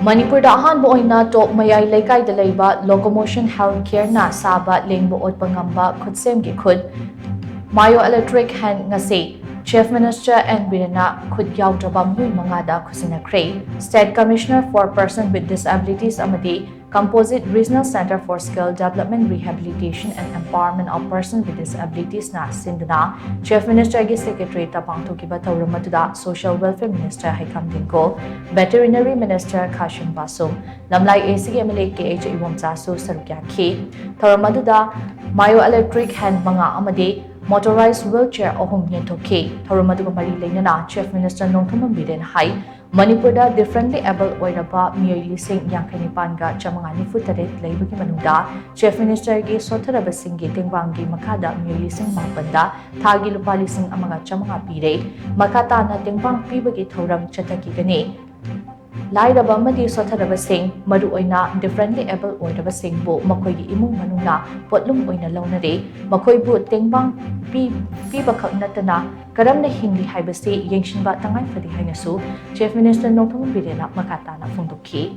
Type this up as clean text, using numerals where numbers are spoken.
Manipur Da Ahanba Oina to Mayai Leikai da leiba Locomotion Health Care na Saba Lengba Otpa Ngamba Khutsemgi Khut, Myoelectric Hand ngashi, Chief Minister N Biren Khut yaodraba mangada Khutsinnakhre, State Commissioner for Persons with Disabilities amadi Composite Regional Center for Skill Development, Rehabilitation and Empowerment of Persons with Disabilities na sindana, Chief Minister gi Secretary tapangthokiba thauramatuda Social Welfare Minister Haikam Dingko, Veterinary Minister Khashim Basum, Lamlai ACG MLA KH Iwamcha Su Sarukya Ki, Thauramatuda Myoelectric Hand manga amadi motorized wheelchair ohum yentoki, Thauramatuga Mari Lainana, Chief Minister N Biren Hai, Manipur da differently able oiraba Myoelectric Yankani Panga Chamangani Futare Labour Manuda, Chief Minister gi Sotaraba Singi Tingwangi Makada Myoelectric Mapanda, Tagi Lupali Sing Amanga Chamanga Pire, Makata na Tingwang Pibagi Thoram Chataki Gani. Lairaba Madi Sotaraba Sing, Madu Oina, differently able oiraba Sing Bo, Makoy Imung Manuna, Potlum Oina Lonare, Makoy Bu Tingwang Pibakak Natana. Karam na hingli haibasi yengshin ba tangay fadi hainasu, Chief Minister N Biren makata na fundukki.